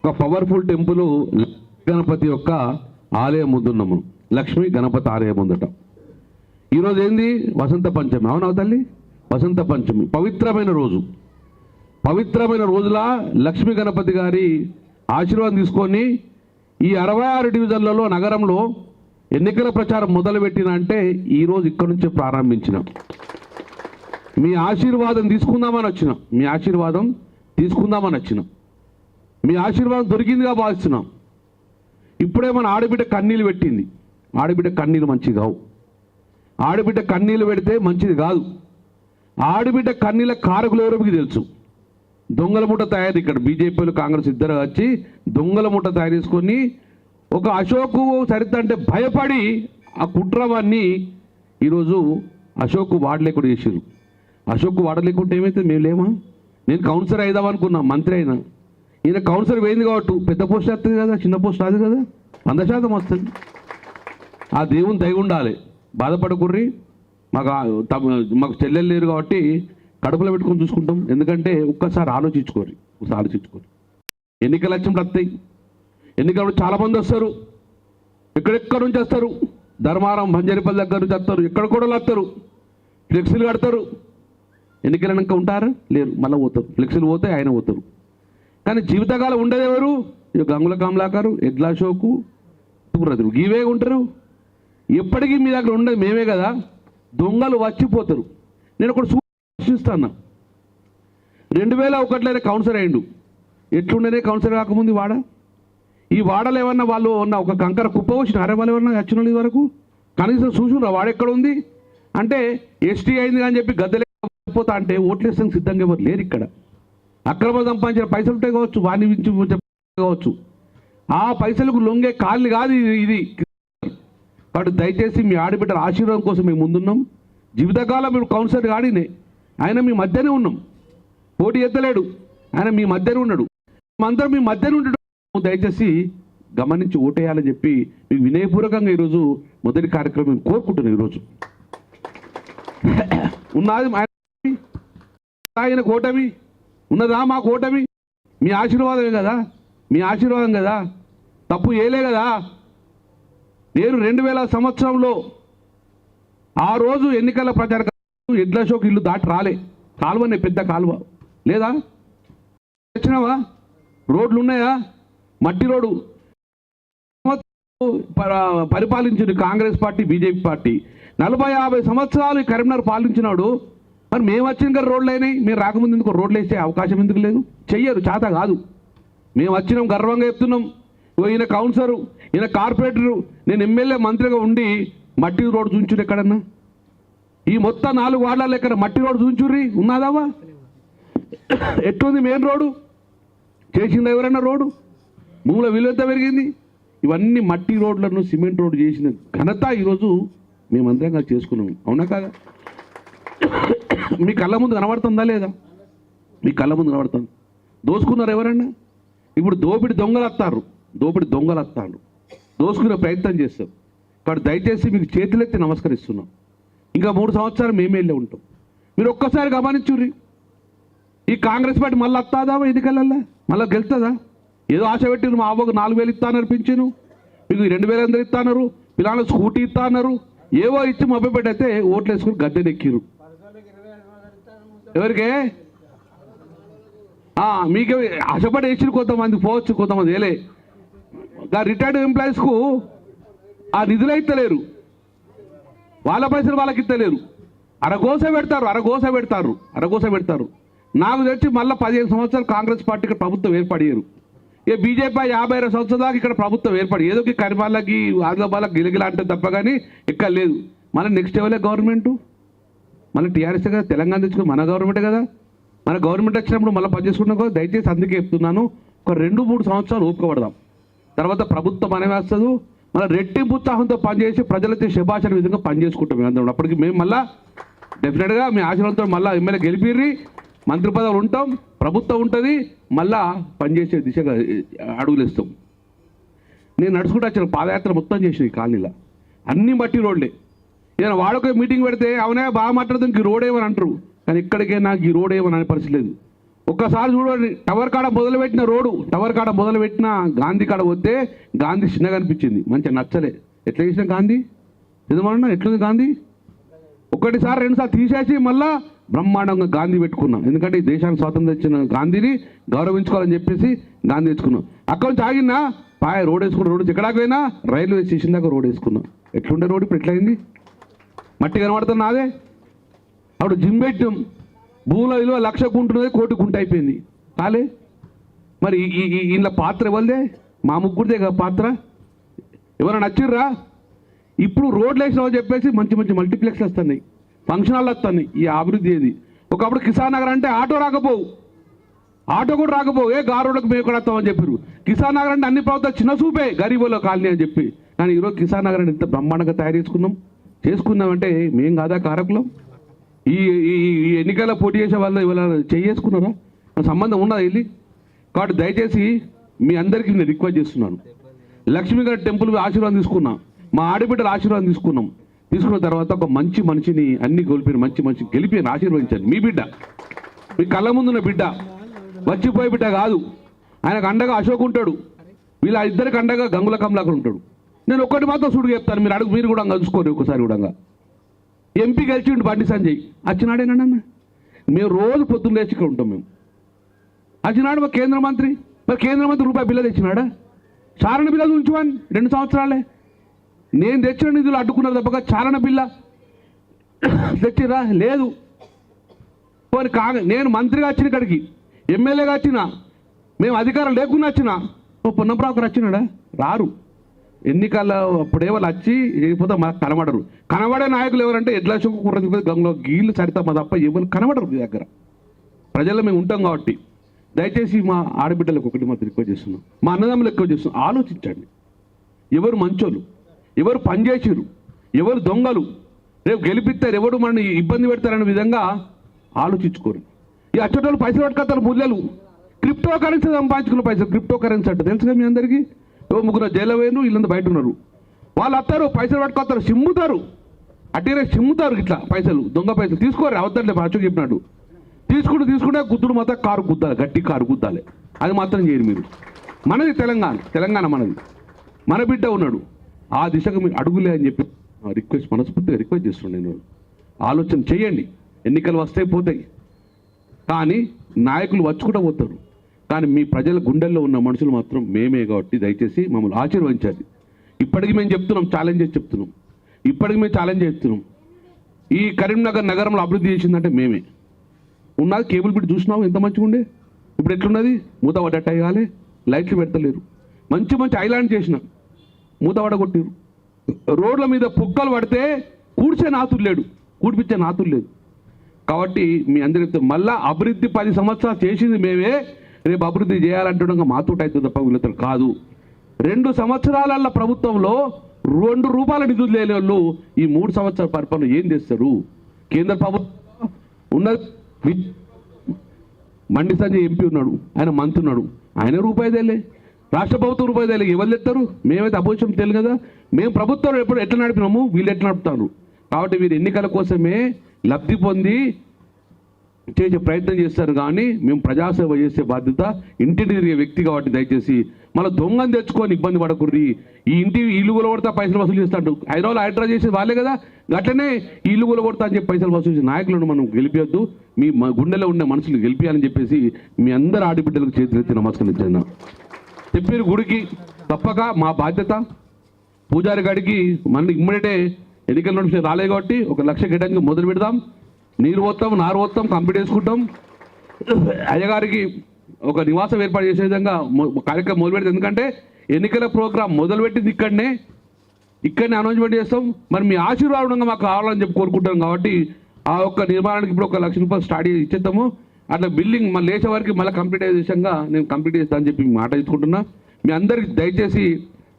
ఒక powerful temple Ganapati యొక్క ఆలయం ముందున్నాము. లక్ష్మీ గణపతి ఆలయం ముందట. ఈరోజు ఏంది? వసంత పంచమి. అవునా తల్లి? వసంత పంచమి పవిత్రమైన రోజు. పవిత్రమైన రోజుల లక్ష్మీ గణపతి గారి ఆశీర్వాదం తీసుకొని ఈ 66 డివిజన్లలో నగరంలో ఎన్నికల ప్రచారం మొదలుపెట్టిన అంటే ఈరోజు ఇక్కడి నుంచే ప్రారంభించిన. మీ ఆశీర్వాదం తీసుకుందామని వచ్చిన. మీ ఆశీర్వాదం తీసుకుందామని వచ్చిన. మీ ఆశీర్వాదం దొరికిందిగా భావిస్తున్నాం. ఇప్పుడే మన ఆడబిడ్డ కన్నీళ్ళు పెట్టింది. ఆడబిడ్డ కన్నీళ్ళు మంచిది కావు. ఆడబిడ్డ కన్నీళ్ళు పెడితే మంచిది కాదు. ఆడబిడ్డ కన్నీళ్ళ కారకులు ఎవరో మీకు తెలుసు. దొంగల మూట తయారు. ఇక్కడ బీజేపీలు కాంగ్రెస్ ఇద్దరు వచ్చి దొంగల మూట తయారు చేసుకొని ఒక అశోకు సరిత అంటే భయపడి ఆ కుట్రవాన్ని ఈరోజు అశోక్ వాడలేకుండా చేసారు. అశోక్ వాడలేకుంటే ఏమైతే మేము లేమా? నేను కౌన్సిలర్ అయిదామనుకున్నా, మంత్రి అయినా. ఈయన కౌన్సిలర్ వేయింది కాబట్టి పెద్ద పోస్ట్ వస్తుంది కదా, చిన్న పోస్ట్ రాదు కదా, 100% వస్తుంది. ఆ దేవుని దయ ఉండాలి. బాధపడకుర్రి. మాకు చెల్లెలు లేరు కాబట్టి కడుపులో పెట్టుకొని చూసుకుంటాం. ఎందుకంటే ఒక్కసారి ఆలోచించుకోరు. ఎన్నికలు వచ్చినప్పుడు వస్తాయి. ఎన్నికలు చాలామంది వస్తారు. ఎక్కడెక్కడి నుంచి వస్తారు. ధర్మారం బంజరిపల్లి దగ్గర నుంచి వస్తారు. ఎక్కడ కూడా వస్తారు. ఫ్లెక్సీలు కడతారు. ఎన్నికలనాక ఉంటారు లేరు, మళ్ళీ పోతారు. ఫ్లెక్సీలు పోతే ఆయన పోతారు. కానీ జీవితకాలం ఉండేది ఎవరు? ఇక గంగుల కమలాకరు, ఎడ్లా షోకు, తుర్రదులు గీవే ఉంటారు. ఎప్పటికీ మీ దగ్గర ఉండేది మేమే కదా. దొంగలు వచ్చిపోతారు. నేను ఒకటి సూచిస్తాను. 2001లోనే కౌన్సిలర్ అయ్యిండు. ఎట్లుండేనే కౌన్సిలర్ కాకముందు ఈ వాడలు ఏమన్నా వాళ్ళు ఉన్న ఒక కంకర కుప్ప వచ్చిన అరే వాళ్ళు ఏమన్నా వచ్చిన ఇది వరకు కనీసం చూసుకున్నా వాడెక్కడ ఉంది అంటే ఎస్టీ అయింది అని చెప్పి గద్దెలేకపోతా అంటే ఓట్లేస్తానికి సిద్ధంగా ఎవరు లేరు. ఇక్కడ అక్రమ సంపాదించిన పైసలు ఉంటాయి కావచ్చు, వాడిని కావచ్చు. ఆ పైసలకు లొంగే కాళ్ళు కాదు ఇది. కాబట్టి దయచేసి మీ ఆడబిడ్డల ఆశీర్వాదం కోసం మేము ముందున్నాం. జీవితకాలం మేము కౌన్సిలర్ ఆడినే. ఆయన మీ మధ్యనే ఉన్నాం. పోటీ ఎత్తలేడు. ఆయన మీ మధ్యనే ఉన్నాడు. మేమందరం మీ మధ్యనే ఉండడు. దయచేసి గమనించి ఓటేయాలని చెప్పి మీకు వినయపూర్వకంగా ఈరోజు మొదటి కార్యక్రమం కోరుకుంటున్నాను. ఈరోజు ఉన్నది ఆయన కూటమి ఉన్నదా? మా కూటమి మీ ఆశీర్వాదమే కదా. మీ ఆశీర్వాదం కదా. తప్పు ఏలే కదా. నేను 2000 సంవత్సరంలో ఆ రోజు ఎన్నికల ప్రచార ఎడ్ల షోకు ఇల్లు దాటి రాలే. కాలువనే పెద్ద కాలువ లేదా? వచ్చినావా? రోడ్లు ఉన్నాయా? మట్టి రోడ్డు పరిపాలించింది కాంగ్రెస్ పార్టీ, బీజేపీ పార్టీ. 40-50 సంవత్సరాలు కరీంనగర్ పాలించినాడు. మరి మేము వచ్చిన కదా రోడ్లు అయినాయి. మీరు రాకముందు ఎందుకు రోడ్లు వేసే అవకాశం ఎందుకు లేదు? చెయ్యరు, చేత కాదు. మేము వచ్చినాం, గర్వంగా చెప్తున్నాం. ఈయన కౌన్సిలరు, ఈయన కార్పొరేటరు, నేను ఎమ్మెల్యే మంత్రిగా ఉండి మట్టి రోడ్డు చూంచురు ఎక్కడన్నా? ఈ మొత్తం 4 వార్డులలో ఎక్కడ మట్టి రోడ్డు చూంచుర్రి ఉన్నదావా? ఎట్లుంది మెయిన్ రోడ్డు? చేసింది ఎవరన్నా రోడ్డు? భూముల విలువ ఎంత పెరిగింది? ఇవన్నీ మట్టి రోడ్లను సిమెంట్ రోడ్డు చేసిన ఘనత ఈరోజు మేమందరంగా చేసుకున్నాం. అవునా కాదా? మీ కళ్ళ ముందు కనబడుతుందా లేదా? మీ కళ్ళ ముందు కనబడుతుంది. దోసుకున్నారు ఎవరన్నా? ఇప్పుడు దోపిడి దొంగలు వస్తారు. దోసుకునే ప్రయత్నం చేస్తారు. కాబట్టి దయచేసి మీకు చేతులెత్తి నమస్కరిస్తున్నాం. ఇంకా 3 సంవత్సరాలు మేమే వెళ్ళే ఉంటాం. మీరు ఒక్కసారి గమనించుర్రి. ఈ కాంగ్రెస్ పార్టీ మళ్ళీ వస్తుందా ఎన్నికలల్లా? మళ్ళీ గెలుతుందా? ఏదో ఆశ పెట్టిరు. మా అవ్వకు 4000 ఇస్తానన్నారు పింఛను, మీకు 2000 అందరు ఇస్తాన్నారు, పిల్లలు స్కూటీ ఇస్తాన్నారు. ఏవో ఇచ్చి మభ్యపెట్టయితే ఓట్లు వేసుకుని గద్దెనెక్కిరు. ఎవరికే? మీకే ఆశపడి వేసిన కొంతమంది పోవచ్చు, కొంతమంది వేలే. రిటైర్డ్ ఎంప్లాయీస్కు ఆ నిధులు ఇస్తలేరు. వాళ్ళ పైసలు వాళ్ళకి ఇస్తలేరు. అరగోస పెడతారు. నాకు తెలిసి మళ్ళీ 15 సంవత్సరాలు కాంగ్రెస్ పార్టీకి ప్రభుత్వం ఏర్పడారు. బీజేపీ 52 సంవత్సరాల దాకా ఇక్కడ ప్రభుత్వం ఏర్పడి ఏదో కరిమాలకి ఆదిలాబాద్కి గిలగిలా అంటే తప్ప కానీ ఎక్కడ లేదు. మళ్ళీ నెక్స్ట్ ఎవరే గవర్నమెంటు? మళ్ళీ టీఆర్ఎస్ కదా, తెలంగాణ తెచ్చుకుని మన గవర్నమెంటే కదా. మన గవర్నమెంట్ వచ్చినప్పుడు మళ్ళీ పనిచేసుకుంటాం కదా. దయచేసి అందుకే చెప్తున్నాను, ఒక 2-3 సంవత్సరాలు ఓపికపడదాం. తర్వాత ప్రభుత్వం అనేవేస్తుంది. మళ్ళీ రెట్టింపు ఉత్సాహంతో పనిచేసి ప్రజలతో శుభాషణ విధంగా పనిచేసుకుంటాం. మేము అప్పటికి మేము మళ్ళీ డెఫినెట్గా మీ ఆశీర్వాదంతో మళ్ళీ ఎమ్మెల్యే గెలిపిర్రి, మంత్రి పదవులు ఉంటాం, ప్రభుత్వం ఉంటుంది, మళ్ళా పనిచేసే దిశగా అడుగులేస్తాం. నేను నడుచుకుంటూ వచ్చిన పాదయాత్ర మొత్తం చేసిన ఈ కాలనీలో అన్ని మట్టి రోడ్లే. ఏదైనా వాడొక మీటింగ్ పెడితే అవునా బాగా మాట్లాడుతాం ఈ రోడ్ ఏమని అంటారు. కానీ ఇక్కడికే నాకు ఈ రోడ్ ఏమని అనే పరిస్థితి లేదు. ఒక్కసారి చూడండి, టవర్ కాడ మొదలుపెట్టిన రోడ్డు, టవర్ కాడ మొదలుపెట్టిన గాంధీ కాడ పోతే గాంధీ చిన్నగా అనిపించింది, మంచిగా నచ్చలే. ఎట్లా చేసిన గాంధీ ఎదుమన్నా ఎట్లుంది గాంధీ? ఒకటిసారి రెండుసార్లు తీసేసి మళ్ళా బ్రహ్మాండంగా గాంధీ పెట్టుకున్నాం. ఎందుకంటే ఈ దేశానికి స్వాతంత్రం ఇచ్చిన గాంధీని గౌరవించుకోవాలని చెప్పేసి గాంధీ తెచ్చుకున్నాం. అక్కడ నుంచి ఆగినా పాయ రోడ్ వేసుకున్న, రోడ్డు ఎక్కడాకి పోయినా రైల్వే స్టేషన్ దాకా రోడ్ వేసుకున్నాం. ఎట్లుండే రోడ్డు ఇప్పుడు ఎట్లయింది? మట్టి కనబడుతుంది నాదే. అప్పుడు జిమ్ పెట్టాం, భూముల విలువ 1,00,000 కుంటున్నది 1,00,00,000 కుంట అయిపోయింది కాలే. మరి ఇంట్లో పాత్ర ఎవరిదే? మా ముగ్గురిదే కదా పాత్ర. ఎవరైనా నచ్చిర్రా? ఇప్పుడు రోడ్లు వేసిన వాళ్ళు చెప్పేసి మంచి మంచి మల్టీప్లెక్స్లు వస్తున్నాయి, ఫంక్షన్ హాల్ వస్తున్నాయి. ఈ అభివృద్ధి ఏది? ఒకప్పుడు కిసాన్ నగర్ అంటే ఆటో రాకపోవు, ఆటో కూడా రాకపోవు, ఏ గారోడ్లకు మేము కూడా వస్తామని చెప్పారు. కిసాన్ నగర్ అంటే అన్ని ప్రభుత్వాలు చిన్న చూపే, గరీబుల కాలనీ అని చెప్పి. కానీ ఈరోజు కిసాన్ నగర్ అంటే ఇంత బ్రహ్మాండంగా తయారు చేసుకున్నామంటే మేం కాదా కారకులం? ఈ ఎన్నికల పోటీ చేసే వాళ్ళు ఇవాళ చేసుకున్నారా? సంబంధం ఉన్నదా వెళ్ళి? కాబట్టి దయచేసి మీ అందరికీ నేను రిక్వెస్ట్ చేస్తున్నాను, లక్ష్మీ గారి టెంపుల్ ఆశీర్వాదం తీసుకున్నా, మా ఆడబిడ్డల ఆశీర్వాదం తీసుకున్న తర్వాత ఒక మంచి మనిషిని అన్ని కోల్పోయిన మంచి గెలిపిని ఆశీర్వదించాను. మీ బిడ్డ, మీ కళ్ళ ముందున్న బిడ్డ, వచ్చిపోయే బిడ్డ కాదు. ఆయనకు అండగా అశోక్ ఉంటాడు, వీళ్ళ ఇద్దరికి అండగా గంగుల కమలాకర్ ఉంటాడు. నేను ఒక్కటి మాత్రం సుడుగు చెప్తాను, మీరు కూడా కలుసుకోరు ఒకసారి కూడా. ఎంపీ గెలిచిండు బండి సంజయ్, వచ్చినాడేనన్న. మేము రోజు పొద్దున్న లేచి ఇక్కడ ఉంటాం. మేము వచ్చినాడు మా కేంద్ర మంత్రి, మరి కేంద్ర మంత్రి రూపాయి బిల్ల తెచ్చినాడా? చారణ బిల్ల ఉంచువని 2 సంవత్సరాలే నేను తెచ్చిన నిధులు అడ్డుకున్నారు తప్పక చారణ బిల్ల తెచ్చిరా లేదు. పోనీ నేను మంత్రిగా వచ్చిన ఇక్కడికి, ఎమ్మెల్యేగా వచ్చిన, మేము అధికారం లేకుండా వచ్చిన, పొన్నప్రాకర్ వచ్చినాడా? రారు. ఎన్నికల అప్పుడే వాళ్ళు వచ్చి చేయకపోతే మాకు కనబడరు. కనబడే నాయకులు ఎవరంటే ఎడ్ల చొక్కు కుర్ర గంగలో గీళ్ళు సరితా మా తప్ప ఎవరు కనబడరు మీ దగ్గర. ప్రజల్లో మేము ఉంటాం కాబట్టి దయచేసి మా ఆడబిడ్డలకు ఒకటి మాత్రం రిక్వెస్ట్ చేస్తున్నాం, మా అన్నదమ్ములు ఎక్కువ చేస్తున్నాం, ఆలోచించండి. ఎవరు మంచోళ్ళు, ఎవరు పనిచేసారు, ఎవరు దొంగలు, రేపు గెలిపిస్తారు, ఎవరు మనని ఇబ్బంది పెడతారనే విధంగా ఆలోచించుకోరు. ఈ అచ్చటోళ్ళు పైసలు పట్టుకొస్తారు, ముల్లలు క్రిప్టో కరెన్సీ సంపాదించుకున్న పైసలు. క్రిప్టో కరెన్సీ అంటే తెలుసుగా మీ అందరికీ. ముగ్గురు జైలు వేరు, వీళ్ళంతా బయట ఉన్నారు. వాళ్ళు వస్తారు, పైసలు పట్టుకొస్తారు, సిమ్ముతారు, అట్టిరే సిమ్ముతారు. ఇట్లా పైసలు, దొంగ పైసలు తీసుకోరు. అవతలే అచ్చో చెప్పినాడు, తీసుకుంటే గుద్దుడు మాత్రం కారు గుద్దాలి, గట్టి కారు గుద్దాలి. అది మాత్రం చేయరు మీరు. మనది తెలంగాణ మనది, మన బిడ్డ ఉన్నాడు. ఆ దిశగా మీరు అడుగులే అని చెప్పి మనస్ఫూర్తిగా రిక్వెస్ట్ చేస్తున్నాను. నేను ఆలోచన చేయండి. ఎన్నికలు వస్తాయి పోతాయి, కానీ నాయకులు వచ్చుకుంటూ పోతారు. కానీ మీ ప్రజల గుండెల్లో ఉన్న మనుషులు మాత్రం మేమే. కాబట్టి దయచేసి మమ్మల్ని ఆశీర్వదించాలి. ఇప్పటికీ మేము చెప్తున్నాం, ఛాలెంజ్ చేసి చెప్తున్నాం. ఇప్పటికీ మేము ఛాలెంజ్ చేస్తున్నాం. ఈ కరీంనగర్ నగరంలో అభివృద్ధి చేసిందంటే మేమే. ఉన్నది కేబుల్ బిడ్ చూసినావు ఎంత మంచిగా ఉండే, ఇప్పుడు ఎట్లున్నది? మూత పడ్డట్టు అయ్యాలి, లైట్లు పెడతలేరు. మంచి ఐలాండ్ చేసిన మూత పడగొట్టిరు. రోడ్ల మీద పుక్కలు పడితే కూడిపించే నాతులు లేదు. కాబట్టి మీ అందరికీ మళ్ళా అభివృద్ధి 10 సంవత్సరాలు చేసింది మేమే, రేపు అభివృద్ధి చేయాలంటుండగా మాతోటి అవుతుంది తప్ప వీళ్ళతో కాదు. 2 సంవత్సరాల ప్రభుత్వంలో 2 రూపాయల నిధులు లేని వాళ్ళు ఈ 3 సంవత్సరాల పరిపాలన ఏం చేస్తారు? కేంద్ర ప్రభుత్వం ఉన్నది, బండి సంజయ్ ఎంపీ ఉన్నాడు, ఆయన మంత్రి ఉన్నాడు, ఆయన రూపాయి తేలే, రాష్ట్ర ప్రభుత్వం రూపాయి తేలే. ఎవరు తెస్తారు? మేమైతే అపోజిషన్ తెలియదు కదా. మేము ప్రభుత్వం ఎట్లా నడిపినాము, వీళ్ళు ఎట్లా నడుపుతారు. కాబట్టి వీరు ఎన్నికల కోసమే లబ్ధి పొంది చేసే ప్రయత్నం చేస్తారు. కానీ మేము ప్రజాసేవ చేసే బాధ్యత ఇంటిని తిరిగే వ్యక్తి కాబట్టి దయచేసి మళ్ళీ దొంగని తెచ్చుకొని ఇబ్బంది పడకూడదు. ఈ ఇంటి ఇల్లు కొలగొడతా పైసలు వసూలు చేస్తాడు. హైదరాబాద్ హైడ్రా చేసేది వాళ్ళే కదా, అట్లనే ఈ ఇల్లు కొలగొడతా అని చెప్పి పైసలు వసూలు చేసే నాయకులను మనం గెలిపేయద్దు. మీ గుండెలో ఉండే మనుషులు గెలిపించాలని చెప్పేసి మీ అందరు ఆడబిడ్డలకు చేతులెత్తి నమస్కరించాను. చెప్పారు గుడికి తప్పక మా బాధ్యత. పూజారి గారికి మన ఇమ్మీడియటే ఎన్నికల నోటిఫికేషన్ రాలేదు కాబట్టి 1 లక్ష కేటాయించి మొదలు పెడదాం. నీరు పోతాం, నారు పోతాం, కంప్లీట్ చేసుకుంటాం. అయ్యగారికి ఒక నివాసం ఏర్పాటు చేసే విధంగా కార్యక్రమం మొదలు పెడతాం. ఎందుకంటే ఎన్నికల ప్రోగ్రాం మొదలుపెట్టింది ఇక్కడనే అనౌన్స్మెంట్ చేస్తాం. మరి మీ ఆశీర్వాదంగా మాకు కావాలని చెప్పి కోరుకుంటాం. కాబట్టి ఆ ఒక్క నిర్మాణానికి ఇప్పుడు 1 లక్ష రూపాయలు స్టార్ట్ చేసి ఇచ్చేస్తాము. అట్లా బిల్డింగ్ మళ్ళీ లేచే వరకు మళ్ళీ కంప్లీట్ అయ్యే విషయంగా నేను కంప్లీట్ చేస్తాను అని చెప్పి మాట ఇచ్చుకుంటున్నా. మీ అందరికి దయచేసి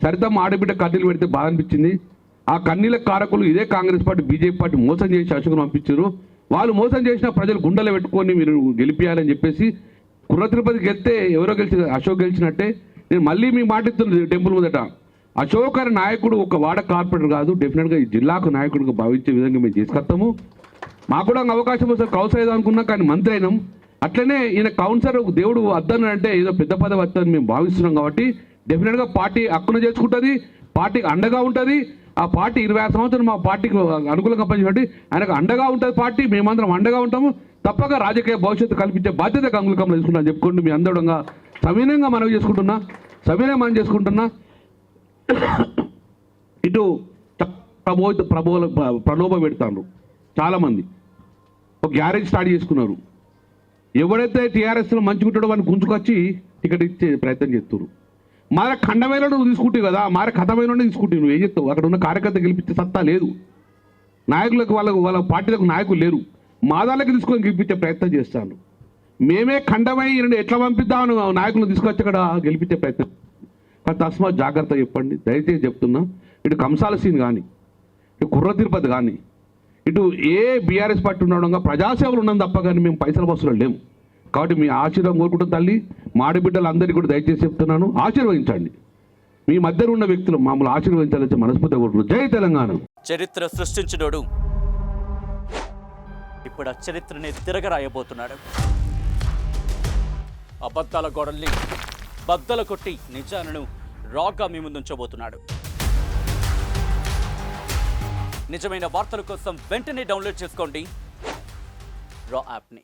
సరితమ్మ ఆడబిడ్డ కన్నీళ్ళు పెడితే బాధ అనిపించింది. ఆ కన్నీళ్ళ కారకులు ఇదే కాంగ్రెస్ పార్టీ, బీజేపీ పార్టీ మోసం చేసి అశోకును పంపించారు. వాళ్ళు మోసం చేసిన ప్రజలు గుండెలు పెట్టుకొని మీరు గెలిపియాలని చెప్పేసి కుర్ర తిరుపతికి వెళ్తే ఎవరో అశోక్ గెలిచినట్టే. నేను మళ్ళీ మీ మాట ఇస్తున్నాను టెంపుల్ ముందట, అశోక్ అనే నాయకుడు ఒక వార్డ్ కార్పొరేటర్ కాదు, డెఫినెట్గా ఈ జిల్లాకు నాయకుడిగా భావించే విధంగా మేము చేసుకొస్తాము. మాకు కూడా అవకాశం వస్తే కౌస్ అయ్యేది అనుకున్నాం, కానీ మంత్రి అయినాం. అట్లనే ఈయన కౌన్సిలర్ దేవుడు వద్దని అంటే ఏదో పెద్ద పదవి వద్దని మేము భావిస్తున్నాం కాబట్టి డెఫినెట్గా పార్టీ హక్కును చేసుకుంటుంది, పార్టీకి అండగా ఉంటుంది. ఆ పార్టీ 26 సంవత్సరాలు మా పార్టీకి అనుకూలంగా పనిచేయండి, ఆయనకు అండగా ఉంటుంది పార్టీ, మేమందరం అండగా ఉంటాము. తప్పక రాజకీయ భవిష్యత్తు కల్పించే బాధ్యత అంగుళకంలో తీసుకుంటాను చెప్పుకుంటూ మీ అందరంగా సవినయంగా మనం చేసుకుంటున్నా. ఇటు ప్రలోభ పెడతాను చాలామంది. ఒక గ్యారేజ్ స్టార్ట్ చేసుకున్నారు. ఎవడైతే టీఆర్ఎస్లో మంచిగుంటాడో వాడిని గుంజుకొచ్చి టికెట్ ఇచ్చే ప్రయత్నం చేస్తున్నారు. మార ఖండమైన నువ్వు తీసుకుంటావు కదా, మార కథమైన తీసుకుంటావు. నువ్వు ఏం చెప్తావు? అక్కడ ఉన్న కార్యకర్త గెలిపించే సత్తా లేదు, నాయకులకు వాళ్ళ పార్టీలకు నాయకులు లేరు. మాదాలకు తీసుకొని గెలిపించే ప్రయత్నం చేస్తాను. మేమే ఖండమై ఎట్లా పంపిద్దామని నాయకులను తీసుకొచ్చి అక్కడ గెలిపించే ప్రయత్నం. కానీ తస్మాత్ జాగ్రత్త చెప్పండి, దయచేసి చెప్తున్నా. ఇటు కంసాల సీన్ కానీ, ఇటు కుర్ర తిరుపతి కానీ, ఇటు ఏ బీఆర్ఎస్ పార్టీ ఉండడంగా ప్రజాసేవలు ఉన్నాం తప్ప కానీ మేము పైసల బస్సులో లేము. కాబట్టి మీ ఆశీర్వాదం కోరుకుంటాం తల్లి. మాడిబిడ్డలు అందరికీ కూడా దయచేసి చెప్తున్నాను, ఆశీర్వదించండి. మీ మధ్యలో ఉన్న వ్యక్తులు మమ్మల్ని ఆశీర్వదించాలని మనస్ఫూర్తిగా కోరుకుంటున్నాను. జై తెలంగాణ. చరిత్ర సృష్టించినోడు ఇప్పుడు ఆ చరిత్రని తిరగరాయబోతున్నాడు. అబద్ధాల గోడల్ని బద్దలు కొట్టి నిజాలను రాగా మీ ముందుంచబోతున్నాడు. నిజమైన వార్తల కోసం వెంటనే డౌన్లోడ్ చేసుకోండి రా యాప్ని.